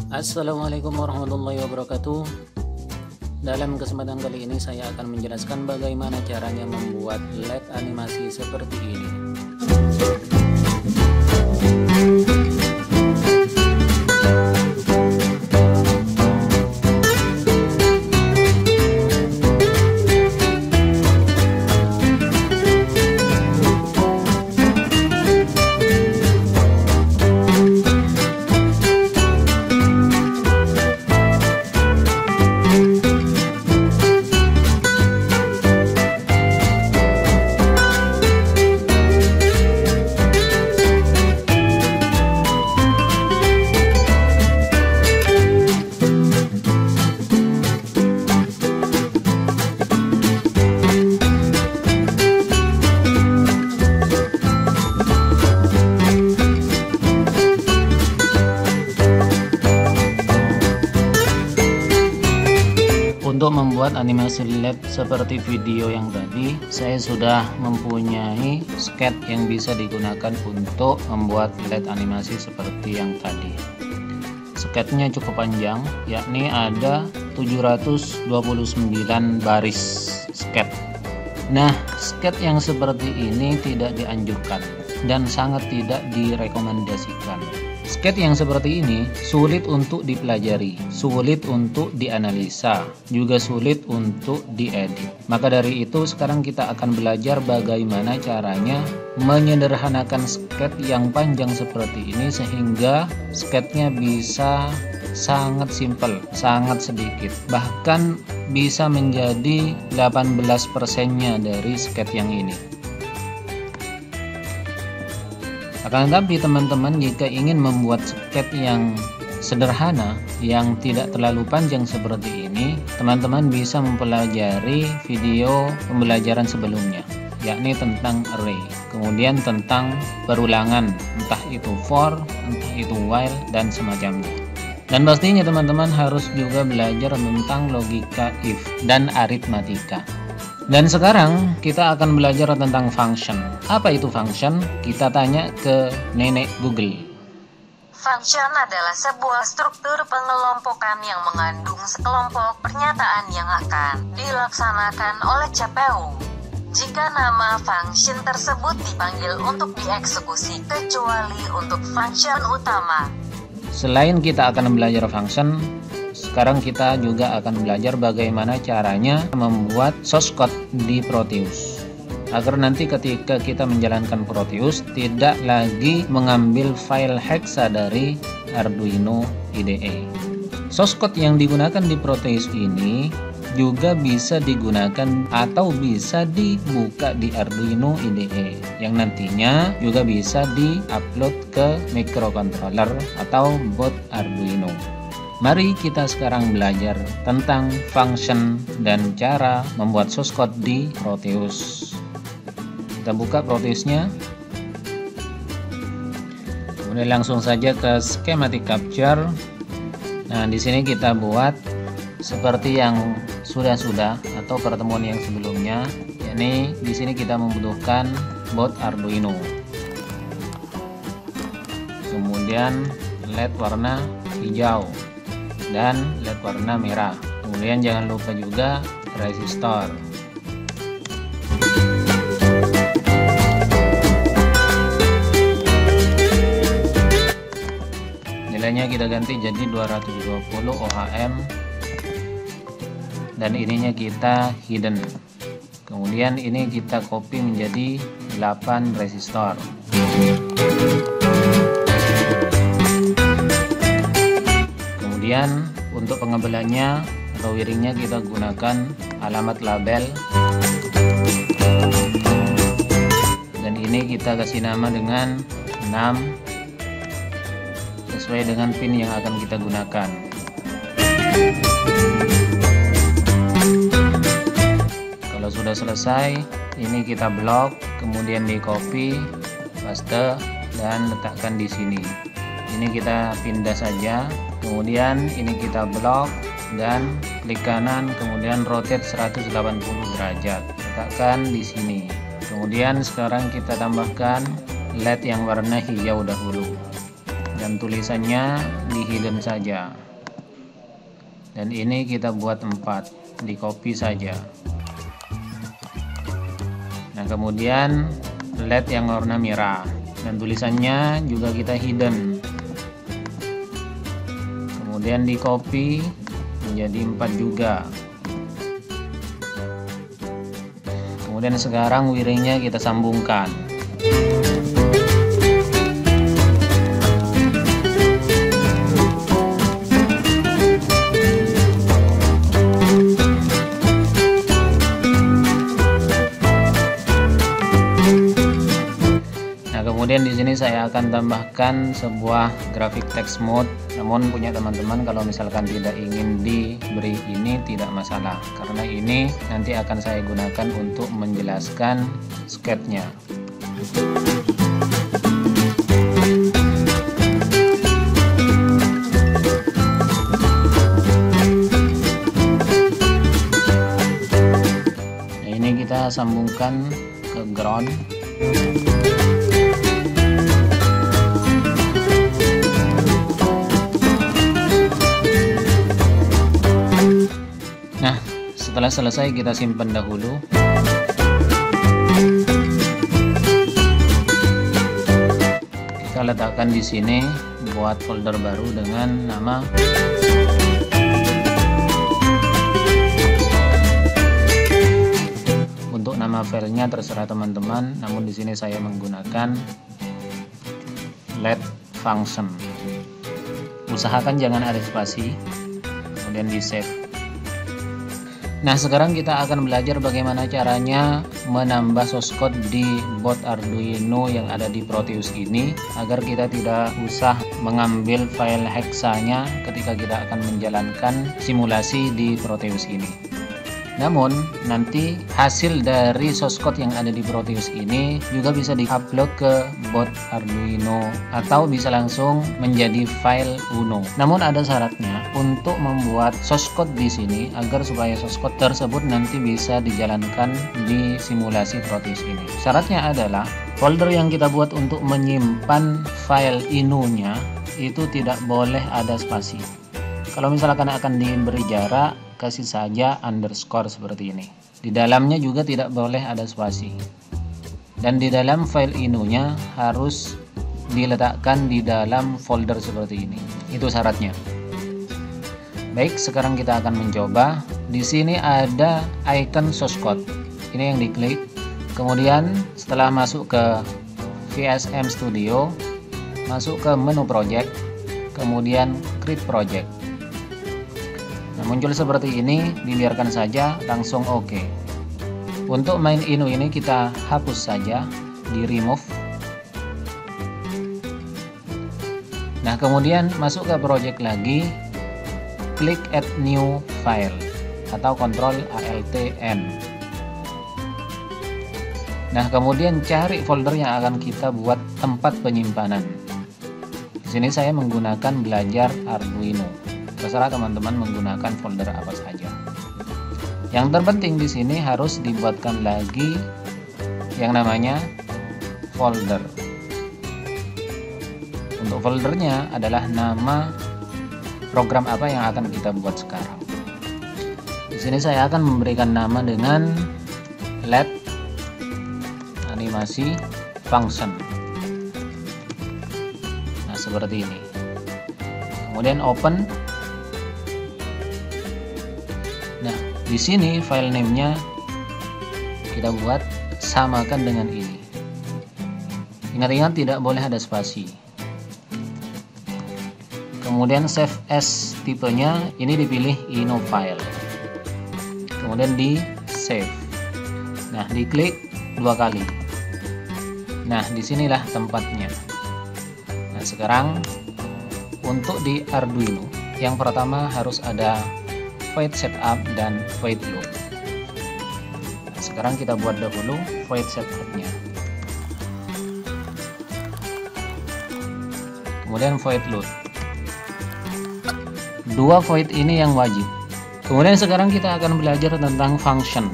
Assalamualaikum warahmatullahi wabarakatuh. Dalam kesempatan kali ini saya akan menjelaskan bagaimana caranya membuat LED animasi seperti ini. Untuk membuat animasi LED seperti video yang tadi, saya sudah mempunyai sket yang bisa digunakan untuk membuat LED animasi seperti yang tadi. Sketnya cukup panjang, yakni ada 729 baris sket. Nah, sket yang seperti ini tidak dianjurkan dan sangat tidak direkomendasikan. Sket yang seperti ini sulit untuk dipelajari, sulit untuk dianalisa, juga sulit untuk diedit. Maka dari itu sekarang kita akan belajar bagaimana caranya menyederhanakan sket yang panjang seperti ini sehingga sketnya bisa sangat simpel, sangat sedikit. Bahkan bisa menjadi 18%-nya dari sket yang ini. Akan tetapi teman-teman, jika ingin membuat sket yang sederhana, yang tidak terlalu panjang seperti ini, teman-teman bisa mempelajari video pembelajaran sebelumnya, yakni tentang array, kemudian tentang perulangan, entah itu for, entah itu while, dan semacamnya. Dan pastinya teman-teman harus juga belajar tentang logika if dan aritmatika. Dan sekarang kita akan belajar tentang function. Apa itu function? Kita tanya ke nenek Google. Function adalah sebuah struktur pengelompokan yang mengandung sekelompok pernyataan yang akan dilaksanakan oleh CPU. Jika nama function tersebut dipanggil untuk dieksekusi kecuali untuk function utama. Selain kita akan belajar function, sekarang kita juga akan belajar bagaimana caranya membuat source code di Proteus, agar nanti ketika kita menjalankan Proteus tidak lagi mengambil file hexa dari Arduino IDE. Source code yang digunakan di Proteus ini juga bisa digunakan atau bisa dibuka di Arduino IDE, yang nantinya juga bisa di-upload ke microcontroller atau board Arduino. Mari kita sekarang belajar tentang function dan cara membuat source code di Proteus. Kita buka Proteusnya. Kemudian langsung saja ke schematic capture. Nah, di sini kita buat seperti yang sudah atau pertemuan yang sebelumnya, yakni di sini kita membutuhkan board Arduino. Kemudian LED warna hijau dan LED warna merah. Kemudian jangan lupa juga resistor. Nilainya kita ganti jadi 220 ohm dan ininya kita hidden. Kemudian ini kita copy menjadi 8 resistor. Kemudian untuk pengebelannya atau wiringnya kita gunakan alamat label, dan ini kita kasih nama dengan 6 sesuai dengan pin yang akan kita gunakan. Kalau sudah selesai, ini kita blok, kemudian di copy, paste, dan letakkan di sini. Ini kita pindah saja. Kemudian ini kita blok dan klik kanan, kemudian rotate 180 derajat. Letakkan di sini. Kemudian sekarang kita tambahkan LED yang warna hijau dahulu. dan tulisannya di hidden saja. Dan ini kita buat 4, di copy saja. Nah, kemudian LED yang warna merah dan tulisannya juga kita hidden. Kemudian di copy menjadi 4 juga. Kemudian sekarang wiringnya kita sambungkan. Kemudian di sini saya akan tambahkan sebuah graphic text mode. Namun punya teman-teman kalau misalkan tidak ingin diberi ini tidak masalah, karena ini nanti akan saya gunakan untuk menjelaskan sketnya. Nah, ini kita sambungkan ke ground. Setelah selesai kita simpan dahulu. Kita letakkan di sini, buat folder baru dengan nama untuk nama filenya terserah teman-teman, namun di sini saya menggunakan LED function. Usahakan jangan ada spasi, kemudian di save. Nah, sekarang kita akan belajar bagaimana caranya menambah source code di board Arduino yang ada di Proteus ini, agar kita tidak usah mengambil file hexanya ketika kita akan menjalankan simulasi di Proteus ini. Namun nanti hasil dari source code yang ada di Proteus ini juga bisa diupload ke board Arduino atau bisa langsung menjadi file Uno. Namun ada syaratnya untuk membuat source code di sini agar supaya source code tersebut nanti bisa dijalankan di simulasi Proteus ini. Syaratnya adalah folder yang kita buat untuk menyimpan file Ino-nya itu tidak boleh ada spasi. Kalau misalkan akan diberi jarak, kasih saja underscore seperti ini. Di dalamnya juga tidak boleh ada spasi. Dan di dalam file Ino-nya harus diletakkan di dalam folder seperti ini. Itu syaratnya. Baik, sekarang kita akan mencoba. Di sini ada icon source code. Ini yang diklik. Kemudian setelah masuk ke VSM Studio, masuk ke menu project, kemudian create project. Nah, muncul seperti ini, dibiarkan saja, langsung OK. Untuk main Ino ini kita hapus saja, di remove. Nah, kemudian masuk ke project lagi, klik add new file atau Ctrl Alt N. Nah, kemudian cari folder yang akan kita buat tempat penyimpanan. Di sini saya menggunakan belajar Arduino. Terserah teman-teman menggunakan folder apa saja. Yang terpenting di sini harus dibuatkan lagi yang namanya folder. Untuk foldernya adalah nama program apa yang akan kita buat sekarang. Di sini saya akan memberikan nama dengan LED animasi function. Nah, seperti ini. Kemudian open. Nah, di sini file name-nya kita buat samakan dengan ini. Ingat-ingat tidak boleh ada spasi. Kemudian save as tipenya ini dipilih Ino file. Kemudian di save. Nah, diklik 2 kali. Nah, disinilah tempatnya. Nah, sekarang untuk di Arduino yang pertama harus ada void setup dan void loop. Nah, sekarang kita buat dahulu void setupnya. Kemudian void loop. 2 void ini yang wajib. Kemudian sekarang kita akan belajar tentang function.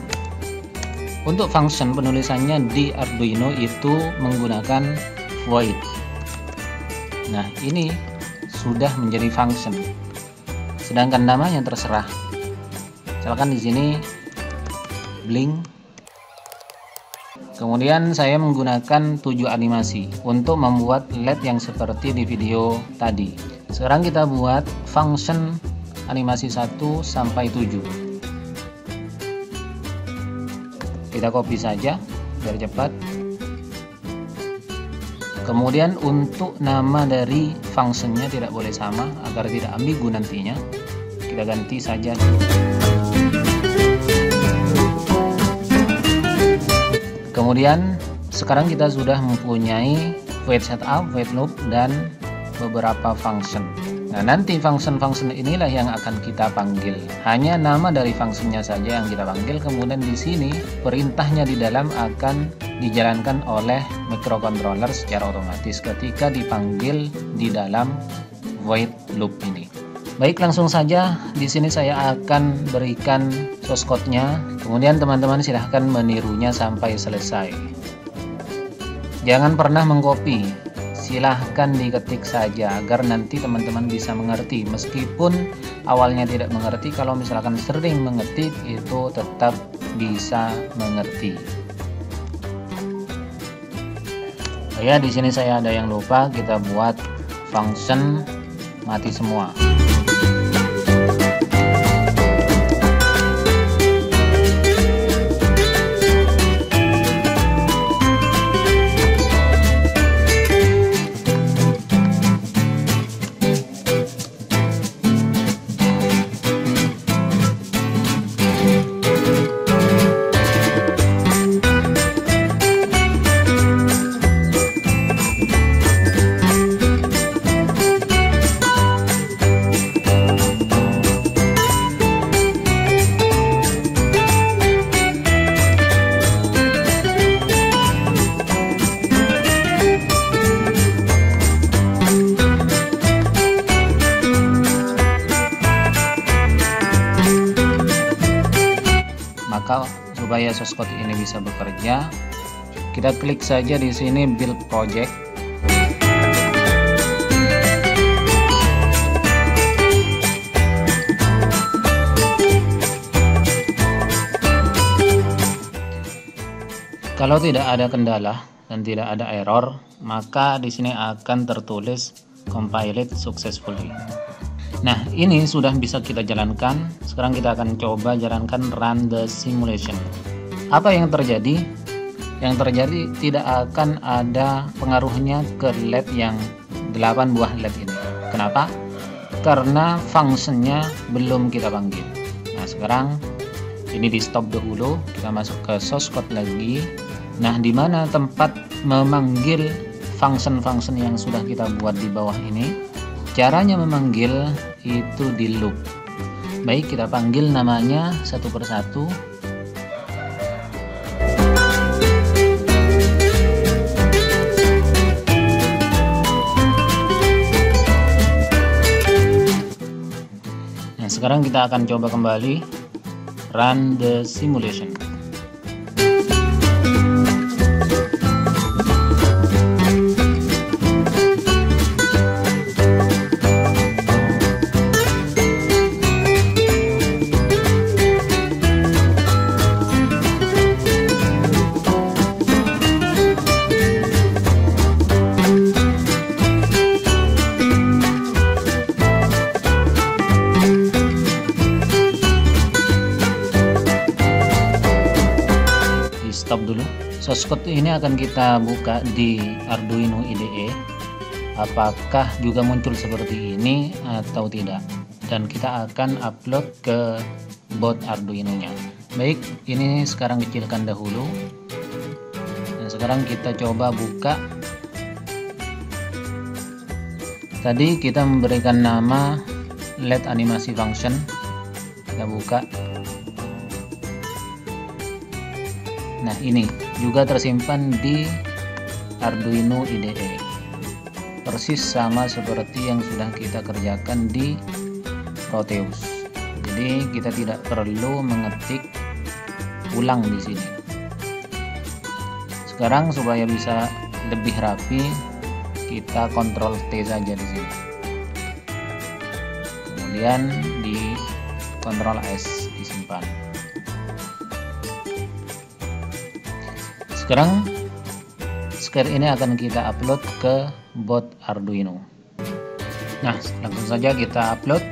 Untuk function penulisannya di Arduino itu menggunakan void. Nah, ini sudah menjadi function. Sedangkan namanya terserah. Misalkan di sini blink. Kemudian saya menggunakan 7 animasi untuk membuat LED yang seperti di video tadi. Sekarang kita buat function animasi 1 sampai 7. Kita copy saja biar cepat. Kemudian untuk nama dari functionnya tidak boleh sama agar tidak ambigu nantinya. Kita ganti saja. Kemudian sekarang kita sudah mempunyai void setup, void loop, dan beberapa function. Nah, nanti function-function inilah yang akan kita panggil. Hanya nama dari functionnya saja yang kita panggil. Kemudian di sini perintahnya di dalam akan dijalankan oleh microcontroller secara otomatis ketika dipanggil di dalam void loop ini. Baik, langsung saja di sini saya akan berikan source code-nya. Kemudian teman-teman silahkan menirunya sampai selesai. Jangan pernah mengcopy. Silahkan diketik saja agar nanti teman-teman bisa mengerti. Meskipun awalnya tidak mengerti, kalau misalkan sering mengetik itu tetap bisa mengerti. Ya, di sini saya ada yang lupa, kita buat function mati semua. Maka supaya source code ini bisa bekerja, kita klik saja di sini build project. Kalau tidak ada kendala dan tidak ada error, maka di sini akan tertulis compiled successfully. Nah, ini sudah bisa kita jalankan. Sekarang kita akan coba jalankan run the simulation. Apa yang terjadi? Yang terjadi tidak akan ada pengaruhnya ke LED yang 8 buah LED ini. Kenapa? Karena functionnya belum kita panggil. Nah, sekarang ini di stop dahulu. Kita masuk ke source code lagi. Nah, di mana tempat memanggil function-function yang sudah kita buat di bawah ini? Caranya memanggil itu di loop. Baik, kita panggil namanya satu persatu. Nah, sekarang kita akan coba kembali run the simulation. Stop dulu. Source code ini akan kita buka di Arduino IDE. Apakah juga muncul seperti ini atau tidak? Dan kita akan upload ke board Arduino-nya. Baik, ini sekarang kecilkan dahulu. Dan sekarang kita coba buka. Tadi kita memberikan nama LED animasi function. Kita buka. Nah, ini juga tersimpan di Arduino IDE. Persis sama seperti yang sudah kita kerjakan di Proteus. Jadi kita tidak perlu mengetik ulang di sini. Sekarang supaya bisa lebih rapi, kita Ctrl T saja di sini. Kemudian di Ctrl S disimpan. Sekarang square ini akan kita upload ke bot Arduino. Nah, langsung saja kita upload.